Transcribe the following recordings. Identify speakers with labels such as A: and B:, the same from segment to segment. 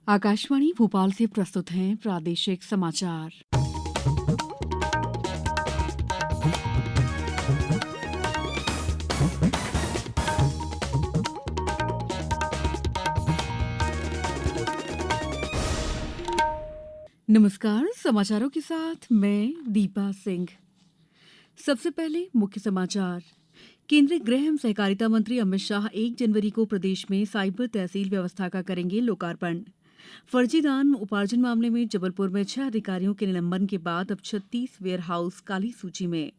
A: आकाशवाणी भोपाल से प्रस्तुत हैं प्रादेशिक समाचार। नमस्कार, समाचारों के साथ मैं दीपा सिंह। सबसे पहले मुख्य समाचार। केंद्रीय गृह एवं सहकारिता मंत्री अमित शाह 1 जनवरी को प्रदेश में साइबर तहसील व्यवस्था का करेंगे लोकार्पण। फर्जी दान उपार्जन मामले में जबलपुर में 6 अधिकारियों के निलंबन के बाद अब 36 वेयर हाउस काली सूची में।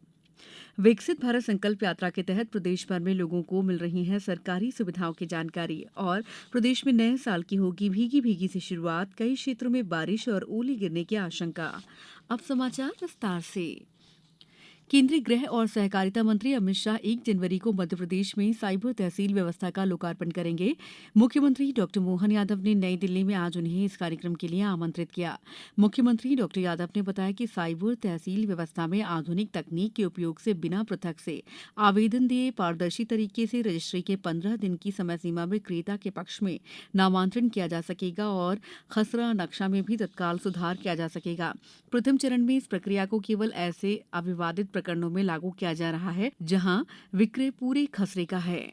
A: विकसित भारत संकल्प यात्रा के तहत प्रदेश भर में लोगों को मिल रही है सरकारी सुविधाओं की जानकारी और प्रदेश में नए साल की होगी भीगी भीगी से शुरुआत। कई क्षेत्रों में बारिश और ओले गिरने की आशंका। अब समाचार विस्तार से। केंद्रीय गृह और सहकारिता मंत्री अमित शाह 1 जनवरी को मध्यप्रदेश में साइबर तहसील व्यवस्था का लोकार्पण करेंगे। मुख्यमंत्री डॉक्टर मोहन यादव ने नई दिल्ली में आज उन्हें इस कार्यक्रम के लिए आमंत्रित किया। मुख्यमंत्री डॉक्टर यादव ने बताया कि साइबर तहसील व्यवस्था में आधुनिक तकनीक के उपयोग से बिना पृथक से आवेदन दिए पारदर्शी तरीके से रजिस्ट्री के 15 दिन की समय सीमा में क्रेता के पक्ष में नामांतरण किया जा सकेगा और खसरा नक्शा में भी तत्काल सुधार किया जा सकेगा। प्रथम चरण में इस प्रक्रिया को केवल ऐसे अविवादित प्रकरणों में लागू किया जा रहा है जहां विक्रय पूरे खसरे का है।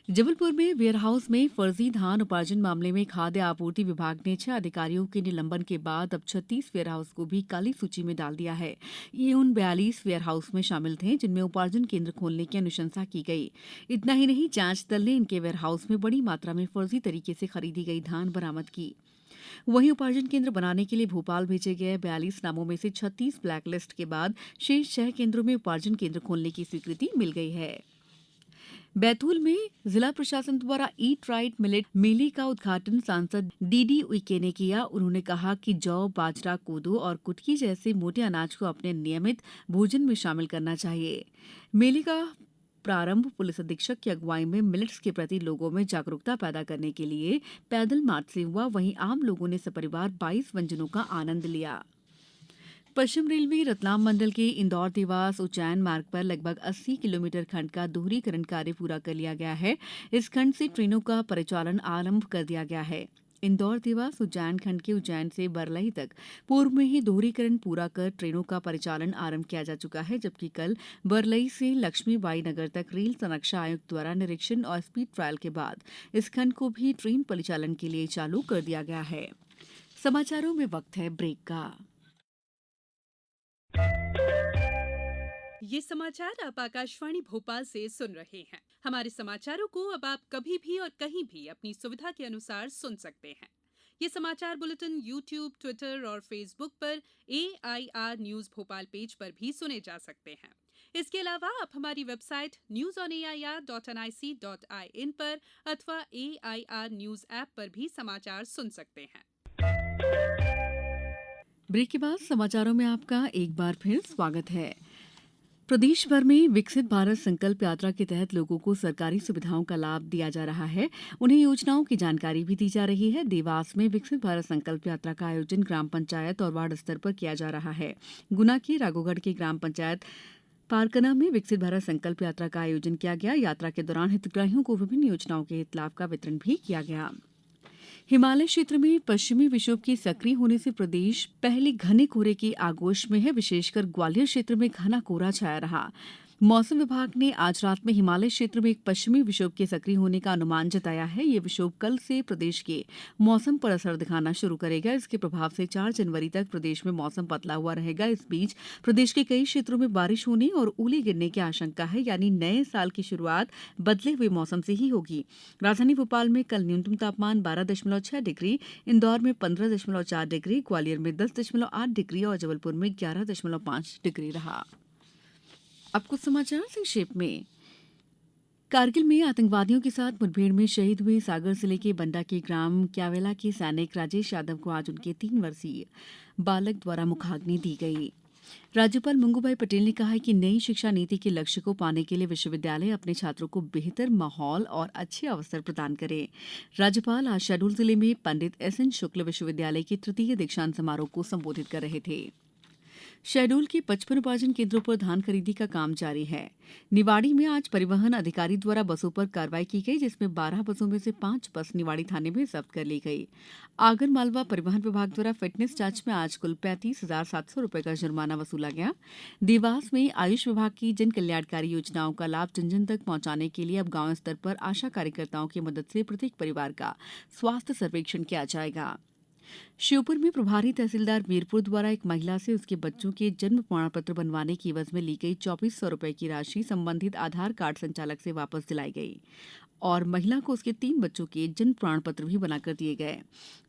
A: जबलपुर में वेयरहाउस में फर्जी धान उपार्जन मामले में खाद्य आपूर्ति विभाग ने 6 अधिकारियों के निलंबन के बाद अब 36 वेयरहाउस को भी काली सूची में डाल दिया है। ये उन 42 वेयरहाउस में शामिल थे जिनमें उपार्जन केंद्र खोलने की अनुशंसा की गई। इतना ही नहीं, जांच दल ने इनके वेयरहाउस में बड़ी मात्रा में फर्जी तरीके से खरीदी गई धान बरामद की। वहीं उपार्जन केंद्र बनाने के लिए भोपाल भेजे गए 42 नामों में से 36 ब्लैकलिस्ट के बाद शेष 6 केंद्रों में उपार्जन केंद्र खोलने की स्वीकृति मिल गई है। बैतूल में जिला प्रशासन द्वारा ईट राइट मिलेट मेले का उद्घाटन सांसद डीडी उइके ने किया। उन्होंने कहा कि जौ, बाजरा, कोदो और कुटकी जैसे मोटे अनाज को अपने नियमित भोजन में शामिल करना चाहिए। मेले का प्रारंभ पुलिस अधीक्षक की अगुवाई में मिलेट्स के प्रति लोगों में जागरूकता पैदा करने के लिए पैदल मार्च से हुआ। वहीं आम लोगों ने सपरिवार 22 व्यंजनों का आनंद लिया। पश्चिम रेलवे रतलाम मंडल के इंदौर देवास उज्जैन मार्ग पर लगभग 80 किलोमीटर खंड का दोहरीकरण कार्य पूरा कर लिया गया है। इस खंड से ट्रेनों का परिचालन आरंभ कर दिया गया है। इंदौर देवास उज्जैन खंड के उज्जैन से बरलही तक पूर्व में ही दोहरीकरण पूरा कर ट्रेनों का परिचालन आरंभ किया जा चुका है, जबकि कल बरलही से लक्ष्मीबाई नगर तक रेल संरक्षा आयुक्त द्वारा निरीक्षण और स्पीड ट्रायल के बाद इस खंड को भी ट्रेन परिचालन के लिए चालू कर दिया गया है। समाचारों में वक्त है ब्रेक का।
B: ये समाचार आप आकाशवाणी भोपाल से सुन रहे हैं। हमारे समाचारों को अब आप कभी भी और कहीं भी अपनी सुविधा के अनुसार सुन सकते हैं। ये समाचार बुलेटिन YouTube, ट्विटर और फेसबुक पर AIR न्यूज भोपाल पेज पर भी सुने जा सकते हैं। इसके अलावा आप हमारी वेबसाइट newsonair.nic.in पर अथवा AIR न्यूज ऐप पर भी समाचार सुन सकते हैं।
A: ब्रेक के बाद समाचारों में आपका एक बार फिर स्वागत है। प्रदेश भर में विकसित भारत संकल्प यात्रा के तहत लोगों को सरकारी सुविधाओं का लाभ दिया जा रहा है। उन्हें योजनाओं की जानकारी भी दी जा रही है। देवास में विकसित भारत संकल्प यात्रा का आयोजन ग्राम पंचायत और वार्ड स्तर पर किया जा रहा है। गुना के राघोगढ़ की ग्राम पंचायत पारकना में विकसित भारत संकल्प यात्रा का आयोजन किया गया। यात्रा के दौरान हितग्राहियों को विभिन्न योजनाओं के हित लाभ का वितरण भी किया गया। हिमालय क्षेत्र में पश्चिमी विक्षोभ के सक्रिय होने से प्रदेश पहले घने कोहरे की आगोश में है। विशेषकर ग्वालियर क्षेत्र में घना कोहरा छाया रहा। मौसम विभाग ने आज रात में हिमालय क्षेत्र में एक पश्चिमी विक्षोभ के सक्रिय होने का अनुमान जताया है। ये विक्षोभ कल से प्रदेश के मौसम पर असर दिखाना शुरू करेगा। इसके प्रभाव से 4 जनवरी तक प्रदेश में मौसम बदला हुआ रहेगा। इस बीच प्रदेश के कई क्षेत्रों में बारिश होने और ओले गिरने की आशंका है, यानी नए साल की शुरुआत बदले हुए मौसम से ही होगी। राजधानी भोपाल में कल न्यूनतम तापमान 12.6 डिग्री, इंदौर में 15.4 डिग्री, ग्वालियर में 10.8 डिग्री और जबलपुर में 11.5 डिग्री रहा। अब कुछ समाचार संक्षेप में। कारगिल में आतंकवादियों के साथ मुठभेड़ में शहीद हुए सागर जिले के बंडा के ग्राम क्यावेला के सैनिक राजेश यादव को आज उनके 3 वर्षीय बालक द्वारा मुखाग्नि दी गई। राज्यपाल मंगूभाई पटेल ने कहा है कि नई शिक्षा नीति के लक्ष्य को पाने के लिए विश्वविद्यालय अपने छात्रों को बेहतर माहौल और अच्छे अवसर प्रदान करें। राज्यपाल आज शहडोल जिले में पंडित SN शुक्ल विश्वविद्यालय के तृतीय दीक्षांत समारोह को संबोधित कर रहे थे। शहडोल के 55 उपार्जन केंद्रों पर धान खरीदी का काम जारी है। निवाड़ी में आज परिवहन अधिकारी द्वारा बसों पर कार्रवाई की गई, जिसमें 12 बसों में से 5 बस निवाड़ी थाने में जब्त कर ली गई। आगर मालवा परिवहन विभाग द्वारा फिटनेस जांच में आज कुल 35,700 रुपए का जुर्माना वसूला गया। देवास में आयुष विभाग की जन कल्याणकारी योजनाओं का लाभ जन जन तक पहुंचाने के लिए अब गांव स्तर पर आशा कार्यकर्ताओं की मदद से प्रत्येक परिवार का स्वास्थ्य सर्वेक्षण किया जाएगा। श्योपुर में प्रभारी तहसीलदार मीरपुर द्वारा एक महिला से उसके बच्चों के जन्म प्रमाण पत्र बनवाने की एवज में ली गई 2400 रुपए की राशि संबंधित आधार कार्ड संचालक से वापस दिलाई गई और महिला को उसके 3 बच्चों के जन्म प्रमाण पत्र भी बनाकर दिए गए।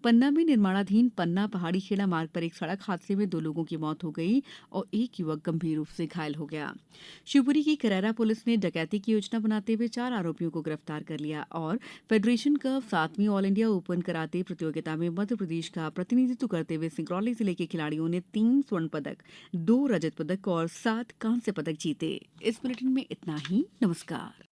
A: पन्ना में निर्माणाधीन पन्ना पहाड़ी खेड़ा मार्ग पर एक सड़क हादसे में 2 लोगों की मौत हो गई और एक युवक गंभीर रूप से घायल हो गया। शिवपुरी की करैरा पुलिस ने डकैती की योजना बनाते हुए 4 आरोपियों को गिरफ्तार कर लिया और फेडरेशन कप 7वीं ऑल इंडिया ओपन कराते प्रतियोगिता में मध्य प्रदेश का प्रतिनिधित्व करते हुए सिंगरौली जिले के खिलाड़ियों ने 3 स्वर्ण पदक, 2 रजत पदक और 7 कांस्य पदक जीते। इस बुलेटिन में इतना ही। नमस्कार।